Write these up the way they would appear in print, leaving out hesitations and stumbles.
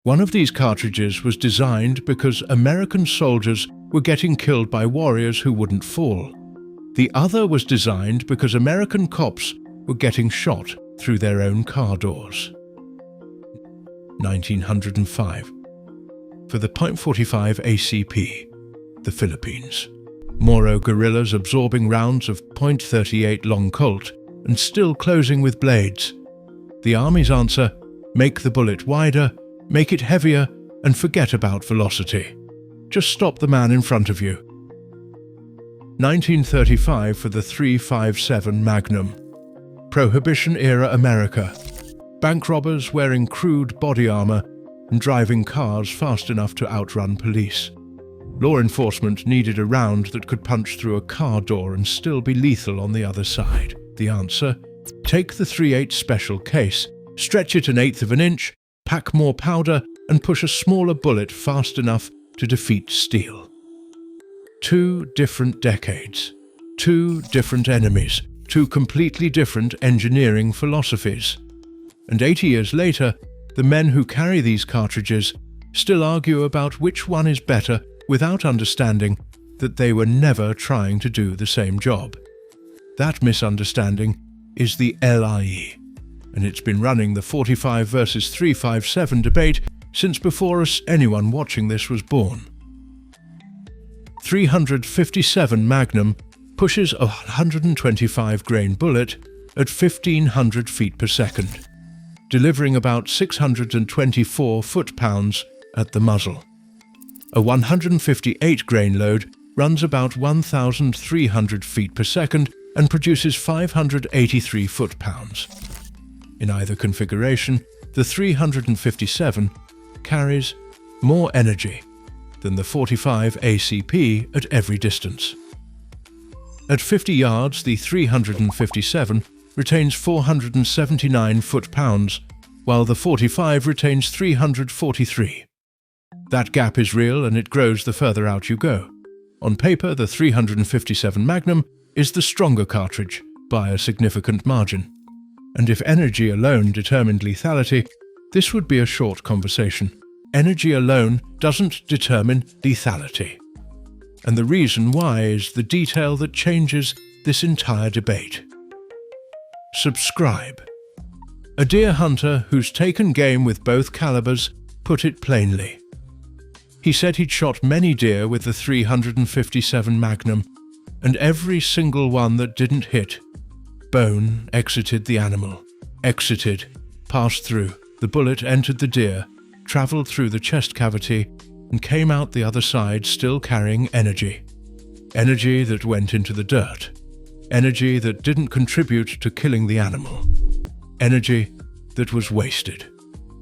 One of these cartridges was designed because American soldiers were getting killed by warriors who wouldn't fall. The other was designed because American cops were getting shot through their own car doors. 1905. For the .45 ACP, the Philippines. Moro guerrillas absorbing rounds of .38 long Colt and still closing with blades. The Army's answer: make the bullet wider, make it heavier, and forget about velocity. Just stop the man in front of you. 1935 for the .357 Magnum. Prohibition-era America. Bank robbers wearing crude body armor and driving cars fast enough to outrun police. Law enforcement needed a round that could punch through a car door and still be lethal on the other side. The answer: take the .38 special case, stretch it 1/8 of an inch, pack more powder, and push a smaller bullet fast enough to defeat steel. 2 different decades, 2 different enemies, 2 completely different engineering philosophies. And 80 years later, the men who carry these cartridges still argue about which one is better without understanding that they were never trying to do the same job. That misunderstanding is the LIE, and it's been running the .45 versus .357 debate since before anyone watching this was born. .357 Magnum pushes a 125-grain bullet at 1,500 feet per second, delivering about 624 foot-pounds at the muzzle. A 158-grain load runs about 1,300 feet per second and produces 583 foot-pounds. In either configuration, the .357 carries more energy than the .45 ACP at every distance. At 50 yards, the .357 retains 479 foot-pounds, while the .45 retains 343. That gap is real, and it grows the further out you go. On paper, the .357 Magnum is the stronger cartridge by a significant margin. And if energy alone determined lethality, this would be a short conversation. Energy alone doesn't determine lethality. And the reason why is the detail that changes this entire debate. Subscribe. A deer hunter who's taken game with both calibers put it plainly. He said he'd shot many deer with the .357 Magnum, and every single one that didn't hit, bone exited the animal. Exited, passed through. The bullet entered the deer, travelled through the chest cavity, and came out the other side still carrying energy. Energy that went into the dirt. Energy that didn't contribute to killing the animal. Energy that was wasted.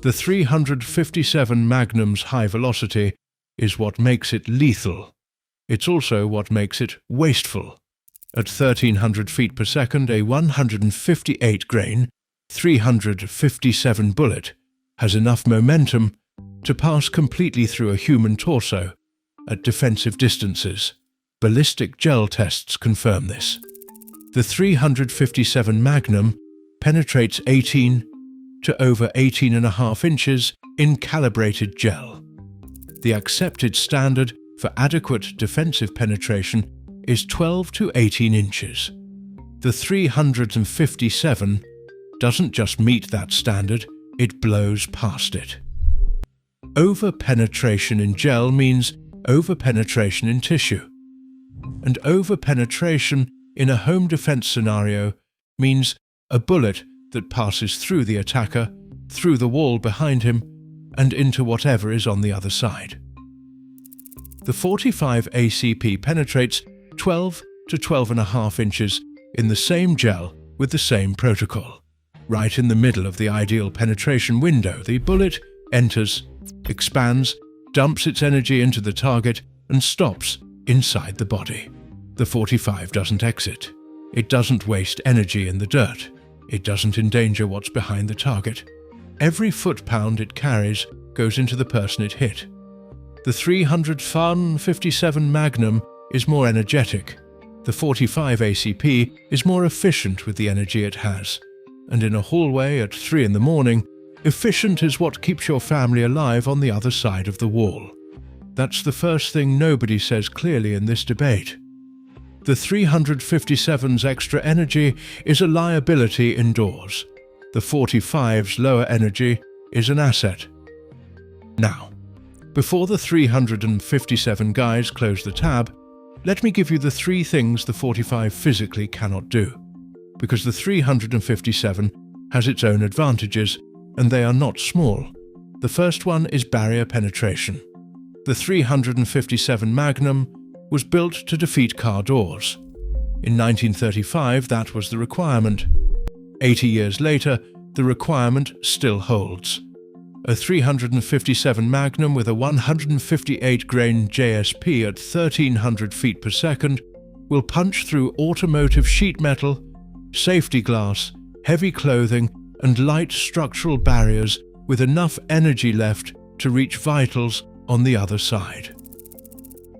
The .357 Magnum's high velocity is what makes it lethal. It's also what makes it wasteful. At 1,300 feet per second, a 158-grain, .357 bullet has enough momentum to pass completely through a human torso at defensive distances. Ballistic gel tests confirm this. The .357 Magnum penetrates 18 to over 18.5 inches in calibrated gel. The accepted standard for adequate defensive penetration is 12 to 18 inches. The .357 doesn't just meet that standard, it blows past it. Overpenetration in gel means overpenetration in tissue. And overpenetration in a home defense scenario means a bullet that passes through the attacker, through the wall behind him, and into whatever is on the other side. The .45 ACP penetrates 12 to 12.5 inches in the same gel with the same protocol. Right in the middle of the ideal penetration window, the bullet enters, expands, dumps its energy into the target, and stops inside the body. The .45 doesn't exit. It doesn't waste energy in the dirt. It doesn't endanger what's behind the target. Every foot-pound it carries goes into the person it hit. The .357 Magnum is more energetic. The .45 ACP is more efficient with the energy it has. And in a hallway at 3 in the morning, Efficient is what keeps your family alive on the other side of the wall. That's the first thing nobody says clearly in this debate. The 357's extra energy is a liability indoors. The 45's lower energy is an asset. Now, before the 357 guys close the tab, let me give you the 3 things the 45 physically cannot do, because the 357 has its own advantages, and they are not small. The first one is barrier penetration. The 357 Magnum was built to defeat car doors. In 1935, that was the requirement. 80 years later, the requirement still holds. A 357 Magnum with a 158-grain JSP at 1,300 feet per second will punch through automotive sheet metal, safety glass, heavy clothing, and light structural barriers with enough energy left to reach vitals on the other side.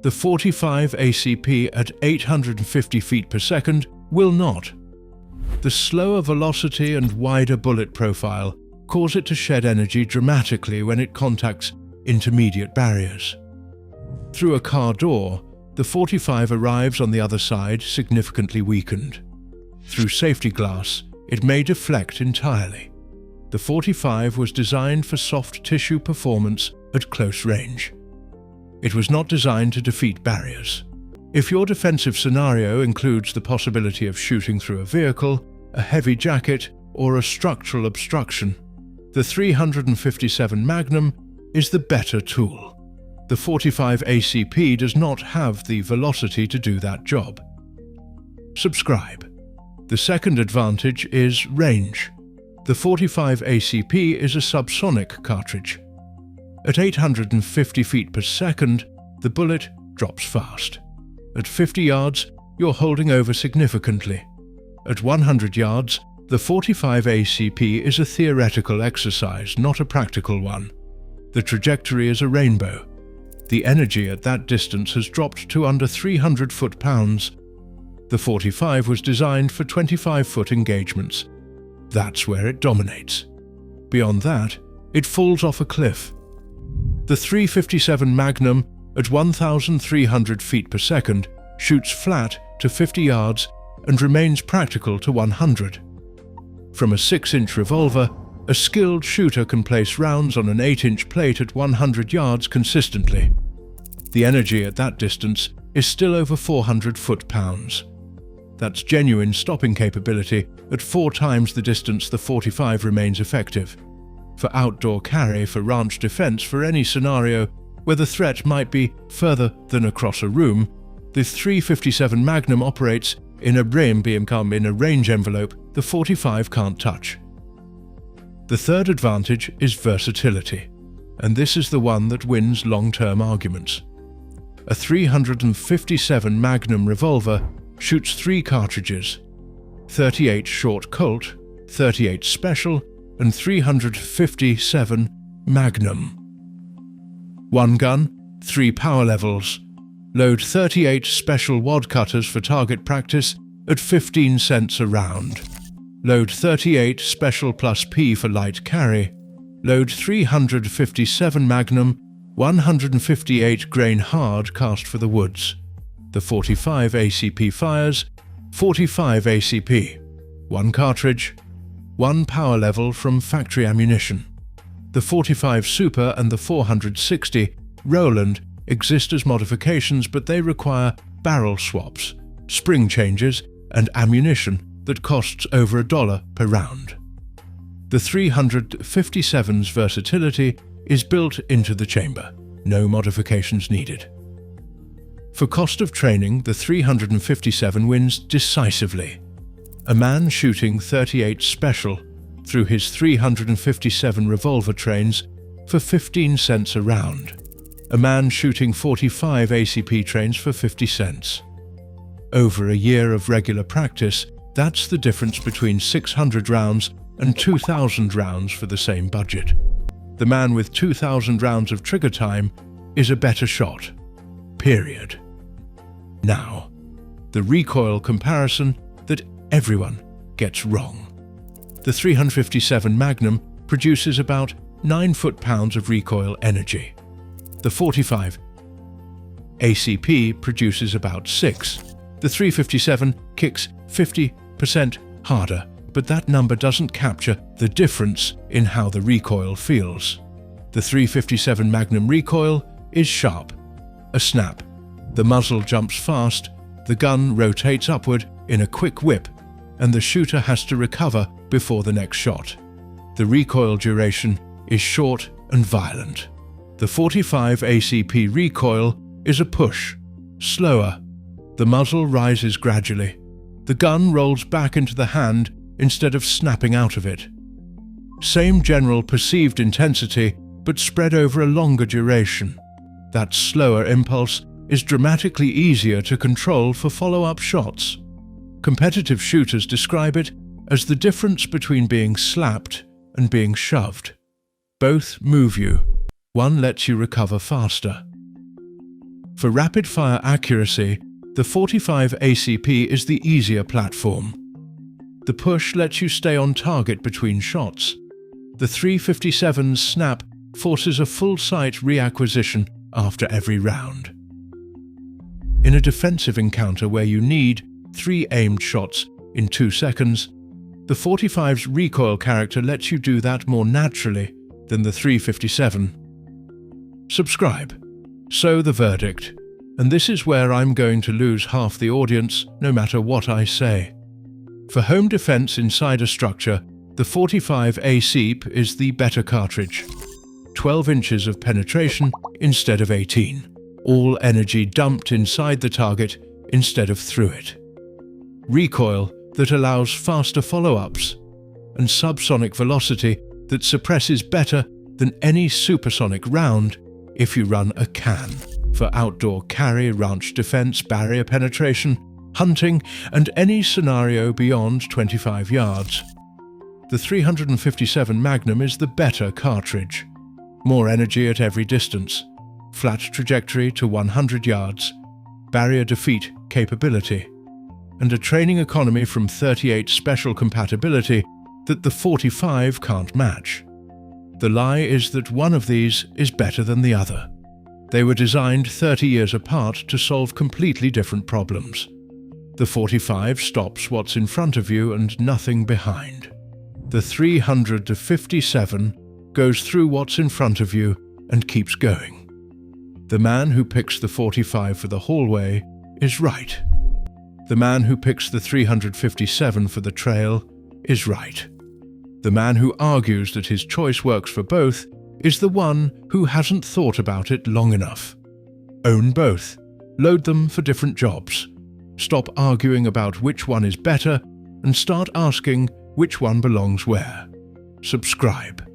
The 45 ACP at 850 feet per second will not. The slower velocity and wider bullet profile cause it to shed energy dramatically when it contacts intermediate barriers. Through a car door, the 45 arrives on the other side significantly weakened. Through safety glass, it may deflect entirely. The 45 was designed for soft tissue performance at close range. It was not designed to defeat barriers. If your defensive scenario includes the possibility of shooting through a vehicle, a heavy jacket, or a structural obstruction, the 357 Magnum is the better tool. The 45 ACP does not have the velocity to do that job. Subscribe. The second advantage is range. The 45 ACP is a subsonic cartridge. At 850 feet per second, the bullet drops fast. At 50 yards, you're holding over significantly. At 100 yards, the 45 ACP is a theoretical exercise, not a practical one. The trajectory is a rainbow. The energy at that distance has dropped to under 300 foot-pounds. The 45 was designed for 25-foot engagements. That's where it dominates. Beyond that, it falls off a cliff. The 357 Magnum at 1,300 feet per second shoots flat to 50 yards and remains practical to 100. From a 6-inch revolver, a skilled shooter can place rounds on an 8-inch plate at 100 yards consistently. The energy at that distance is still over 400 foot-pounds. That's genuine stopping capability at 4 times the distance the 45 remains effective. For outdoor carry, for ranch defense, for any scenario where the threat might be further than across a room, the 357 Magnum operates in a range envelope the 45 can't touch. The third advantage is versatility, and this is the one that wins long-term arguments. A 357 Magnum revolver shoots 3 cartridges, 38 short Colt, 38 Special, and 357 Magnum. 1 gun, 3 power levels. Load 38 special wad cutters for target practice at 15 cents a round. Load 38 Special plus P for light carry. Load 357 Magnum, 158 grain hard cast for the woods. The 45 ACP fires 45 ACP. 1 cartridge, 1 power level from factory ammunition. The 45 Super and the 460 Roland exist as modifications, but they require barrel swaps, spring changes, and ammunition that costs over $1 per round. The 357's versatility is built into the chamber, no modifications needed. For cost of training, the 357 wins decisively. A man shooting 38 Special through his 357 revolver trains for 15 cents a round. A man shooting 45 ACP trains for 50 cents. Over a year of regular practice, that's the difference between 600 rounds and 2,000 rounds for the same budget. The man with 2,000 rounds of trigger time is a better shot. Period. Now, the recoil comparison that everyone gets wrong. The 357 Magnum produces about 9 foot-pounds of recoil energy. The 45 ACP produces about 6. The 357 kicks 50% harder, but that number doesn't capture the difference in how the recoil feels. The 357 Magnum recoil is sharp, a snap. The muzzle jumps fast, the gun rotates upward in a quick whip, and the shooter has to recover before the next shot. The recoil duration is short and violent. The 45 ACP recoil is a push, slower. The muzzle rises gradually. The gun rolls back into the hand instead of snapping out of it. Same general perceived intensity, but spread over a longer duration. That slower impulse is dramatically easier to control for follow-up shots. Competitive shooters describe it as the difference between being slapped and being shoved. Both move you. One lets you recover faster. For rapid-fire accuracy, the 45 ACP is the easier platform. The push lets you stay on target between shots. The 357's snap forces a full-sight reacquisition after every round. In a defensive encounter where you need 3 aimed shots in 2 seconds, the 45's recoil character lets you do that more naturally than the 357. Subscribe. So the verdict. And this is where I'm going to lose half the audience no matter what I say. For home defense inside a structure, the 45 ACP is the better cartridge. 12 inches of penetration instead of 18. All energy dumped inside the target instead of through it. Recoil that allows faster follow-ups, and subsonic velocity that suppresses better than any supersonic round if you run a can for outdoor carry, ranch defense, barrier penetration, hunting, and any scenario beyond 25 yards. The 357 Magnum is the better cartridge. More energy at every distance, flat trajectory to 100 yards, barrier defeat capability, and a training economy from 38 special compatibility that the 45 can't match. The lie is that one of these is better than the other. They were designed 30 years apart to solve completely different problems. The 45 stops what's in front of you and nothing behind. The 357 goes through what's in front of you and keeps going. The man who picks the 45 for the hallway is right. The man who picks the 357 for the trail is right. The man who argues that his choice works for both is the one who hasn't thought about it long enough. Own both. Load them for different jobs. Stop arguing about which one is better and start asking which one belongs where. Subscribe.